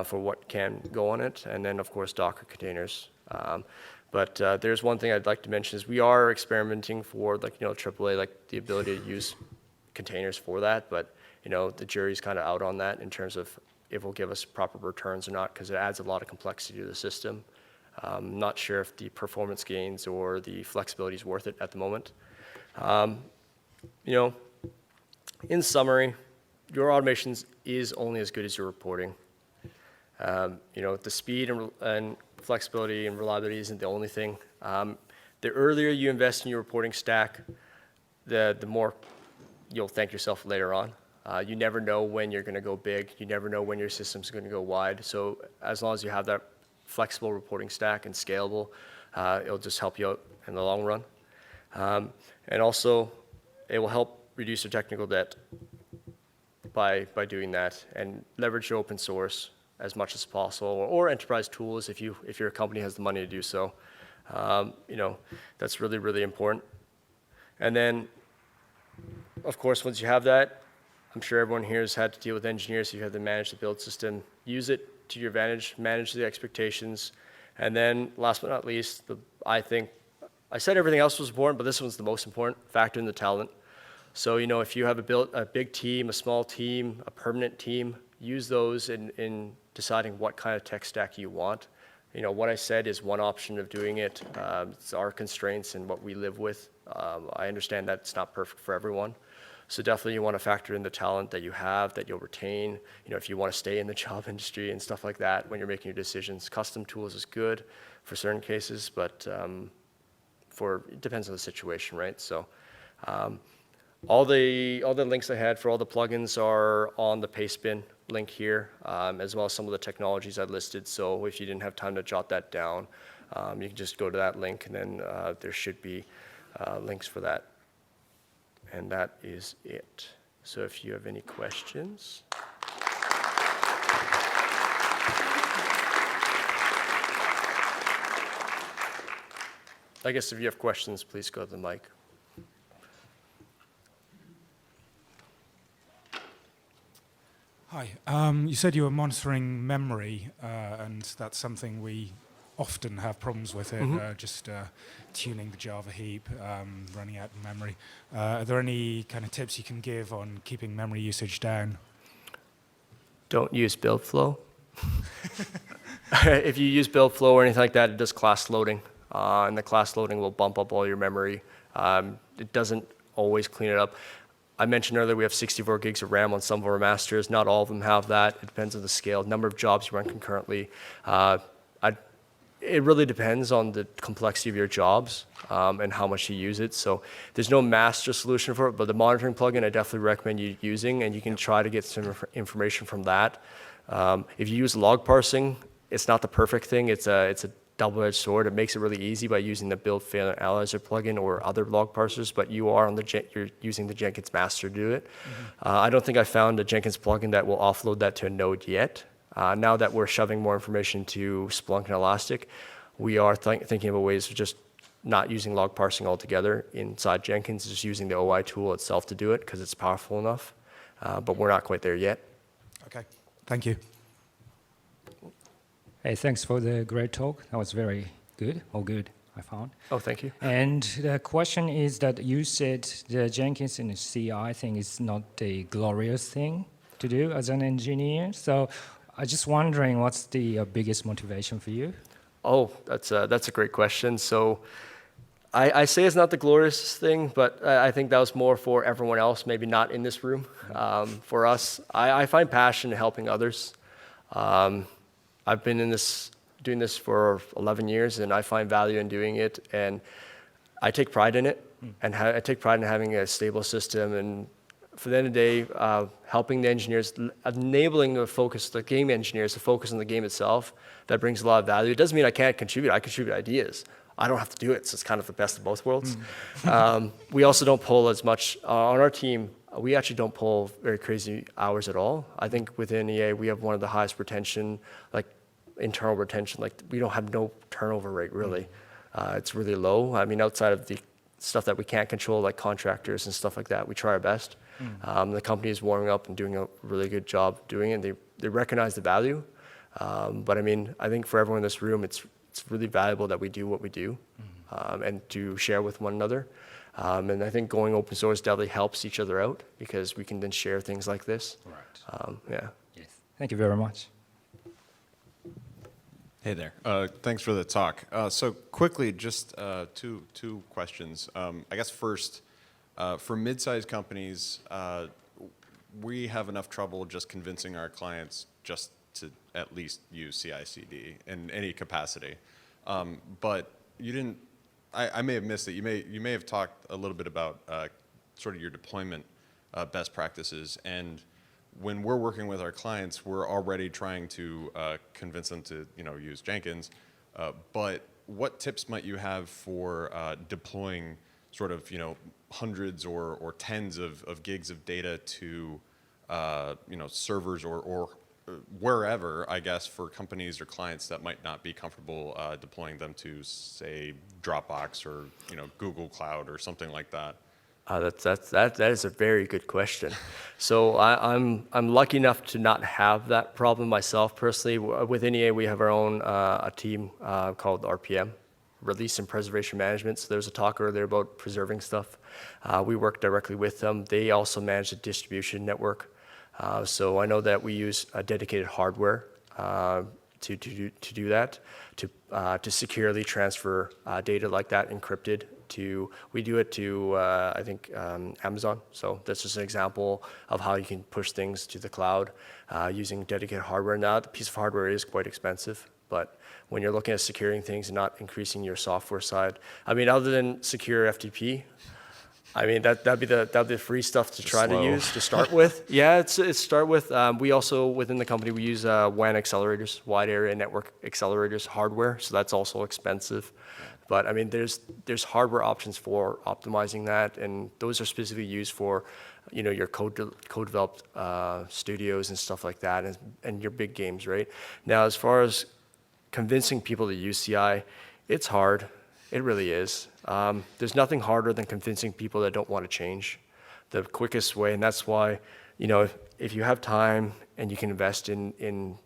for what can go on it, and then of course Docker containers. But there's one thing I'd like to mention is we are experimenting for AAA, like the ability to use containers for that, but the jury's kind of out on that in terms of if it will give us proper returns or not, because it adds a lot of complexity to the system. Not sure if the performance gains or the flexibility is worth it at the moment. In summary, your automations is only as good as your reporting. The speed and flexibility and reliability isn't the only thing. The earlier you invest in your reporting stack, the more you'll thank yourself later on. You never know when you're going to go big. You never know when your system's going to go wide. So as long as you have that flexible reporting stack and scalable, it'll just help you out in the long run. And also, it will help reduce your technical debt by doing that and leverage your open source as much as possible, or enterprise tools if your company has the money to do so. That's really, really important. And then, of course, once you have that, I'm sure everyone here has had to deal with engineers, so you have to manage the build system. Use it to your advantage, manage the expectations. And then, last but not least, I think I said everything else was important, but this one's the most important, factor in the talent. So, if you have a big team, a small team, a permanent team, use those in deciding what kind of tech stack you want. What I said is one option of doing it. It's our constraints and what we live with. I understand that it's not perfect for everyone. So definitely you want to factor in the talent that you have, that you'll retain. If you want to stay in the job industry and stuff like that when you're making your decisions. Custom tools is good for certain cases, but it depends on the situation, right? So all the links I had for all the plugins are on the Pastebin link here, as well as some of the technologies I listed. So if you didn't have time to jot that down, you can just go to that link, and then there should be links for that. And that is it. So if you have any questions. I guess if you have questions, please go to the mic. Hi. You said you were monitoring memory, and that's something we often have problems with it, just tuning the Java heap, running out of memory. Are there any kind of tips you can give on keeping memory usage down? Don't use build flow. If you use build flow or anything like that, it does class loading, and the class loading will bump up all your memory. It doesn't always clean it up. I mentioned earlier we have 64 gigs of RAM on some of our masters. Not all of them have that. It depends on the scale, number of jobs you run concurrently. It really depends on the complexity of your jobs and how much you use it. So there's no master solution for it, but the monitoring plugin I definitely recommend you using, and you can try to get some information from that. If you use log parsing, it's not the perfect thing. It's a double-edged sword. It makes it really easy by using the build fail analyzer plugin or other log parsers, but you're using the Jenkins master to do it. I don't think I found a Jenkins plugin that will offload that to a node yet. Now that we're shoving more information to Splunk and Elastic, we are thinking of ways of just not using log parsing altogether inside Jenkins, just using the OI tool itself to do it because it's powerful enough. But we're not quite there yet. Okay, thank you. Hey, thanks for the great talk. That was very good, I found. Oh, thank you. And the question is that you said the Jenkins and the CI thing is not a glorious thing to do as an engineer. So I'm just wondering, what's the biggest motivation for you? Oh, that's a great question. So I say it's not the glorious thing, but I think that was more for everyone else, maybe not in this room. For us, I find passion in helping others. I've been doing this for 11 years, and I find value in doing it, and I take pride in it, and I take pride in having a stable system and for the end of the day, helping the engineers, enabling the game engineers to focus on the game itself, that brings a lot of value. It doesn't mean I can't contribute. I contribute ideas. I don't have to do it, so it's kind of the best of both worlds. We also don't pull as much on our team. We actually don't pull very crazy hours at all. I think within EA, we have one of the highest retention, like internal retention. Like we don't have no turnover rate really. It's really low. I mean, outside of the stuff that we can't control, like contractors and stuff like that, we try our best. The company is warming up and doing a really good job doing it. They recognize the value. But I mean, I think for everyone in this room, it's really valuable that we do what we do and to share with one another. And I think going open source definitely helps each other out because we can then share things like this. Right. Yeah. Yes. Thank you very much. Hey there. Thanks for the talk. So quickly, just two questions. I guess first, for mid-sized companies, we have enough trouble just convincing our clients just to at least use CI/CD in any capacity. But you didn't. I may have missed it. You may have talked a little bit about sort of your deployment best practices. And when we're working with our clients, we're already trying to convince them to use Jenkins. But what tips might you have for deploying sort of hundreds or tens of gigs of data to servers or wherever, I guess, for companies or clients that might not be comfortable deploying them to, say, Dropbox or Google Cloud or something like that? That is a very good question. So I'm lucky enough to not have that problem myself personally. Within EA, we have our own a team called RPM, Release and Preservation Management. So there's a talk earlier about preserving stuff. We work directly with them. They also manage the distribution network. So I know that we use a dedicated hardware to do that, to securely transfer data like that encrypted. We do it to I think Amazon. So that's just an example of how you can push things to the cloud using dedicated hardware. Now the piece of hardware is quite expensive, but when you're looking at securing things and not increasing your software side, I mean, other than secure FTP. I mean, that'd be the free stuff to try to use to start with. Yeah, it's start with. We also, within the company, we use WAN accelerators, wide area network accelerators hardware. So that's also expensive. But I mean, there's hardware options for optimizing that, and those are specifically used for, your code-developed studios and stuff like that, and your big games, right? Now, as far as convincing people to use CI, it's hard. It really is. There's nothing harder than convincing people that don't want to change. The quickest way, and that's why, if you have time and you can invest in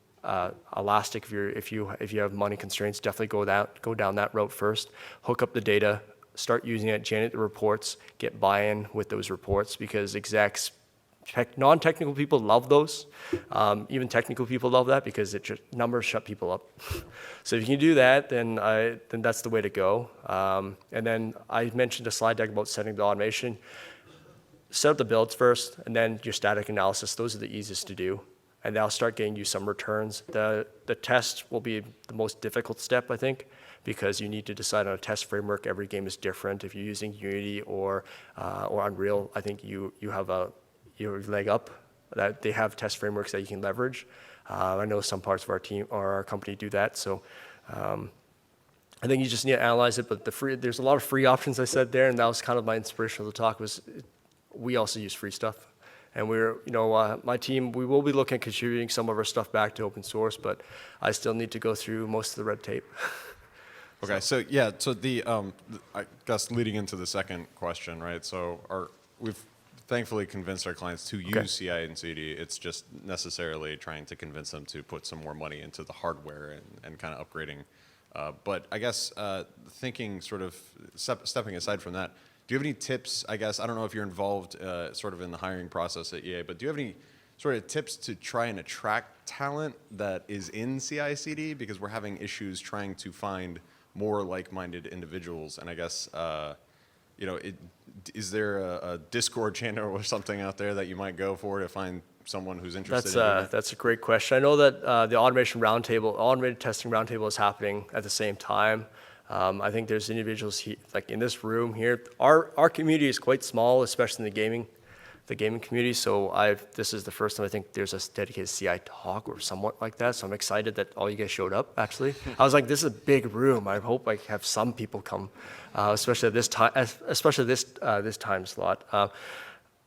Elastic, if you have money constraints, definitely go down that route first. Hook up the data, start using it, generate the reports, get buy-in with those reports because execs, non-technical people love those. Even technical people love that because numbers shut people up. So if you can do that, then that's the way to go. And then I mentioned a slide deck about setting the automation. Set up the builds first, and then your static analysis. Those are the easiest to do, and they'll start getting you some returns. The test will be the most difficult step, I think, because you need to decide on a test framework. Every game is different. If you're using Unity or Unreal, I think you have your leg up. That they have test frameworks that you can leverage. I know some parts of our team or our company do that. So I think you just need to analyze it. But there's a lot of free options I said there, and that was kind of my inspiration of the talk. Was we also use free stuff, and my team, we will be looking at contributing some of our stuff back to open source, but I still need to go through most of the red tape. Okay, so the I guess leading into the second question, right? So we've thankfully convinced our clients to use CI and CD. It's just necessarily trying to convince them to put some more money into the hardware and kind of upgrading. But I guess thinking sort of stepping aside from that, do you have any tips? I guess I don't know if you're involved sort of in the hiring process at EA, but do you have any sort of tips to try and attract talent that is in CI/CD? Because we're having issues trying to find more like-minded individuals, and I guess. Is there a Discord channel or something out there that you might go for to find someone who's interested in doing that? That's a great question. I know that the automated testing roundtable is happening at the same time. I think there's individuals like in this room here. Our community is quite small, especially in the gaming the gaming community. So this is the first time I think there's a dedicated CI talk or somewhat like that. So I'm excited that all you guys showed up, actually. I was like, this is a big room. I hope I have some people come, especially at this time, this time slot.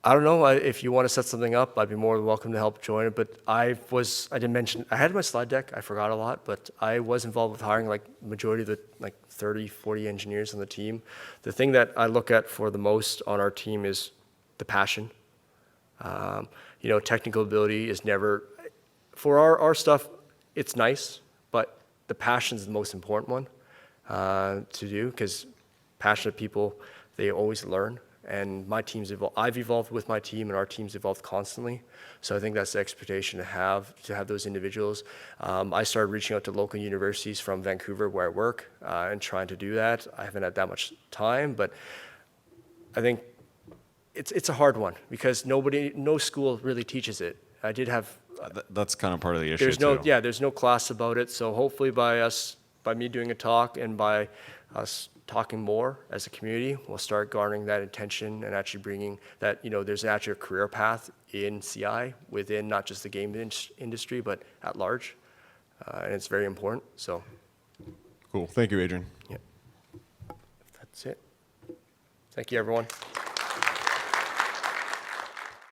I don't know if you want to set something up. I'd be more than welcome to help join it. But I didn't mention, I had my slide deck. I forgot a lot, but I was involved with hiring like majority of the like 30, 40 engineers on the team. The thing that I look at for the most on our team is the passion. Technical ability is never, for our stuff, it's nice, but the passion is the most important one to do, because passionate people, they always learn. And my team's evolved. I've evolved with my team, and our team's evolved constantly. So I think that's the expectation to have those individuals. I started reaching out to local universities from Vancouver, where I work, and trying to do that. I haven't had that much time, but I think it's a hard one, because no school really teaches it. I did have. That's kind of part of the issue too. There's no class about it. So hopefully by me doing a talk and by us talking more as a community, we'll start garnering that attention and actually bringing that, there's actually a career path in CI within not just the game industry, but at large. And it's very important, so. Cool. Thank you, Adrian. Yeah. That's it. Thank you, everyone.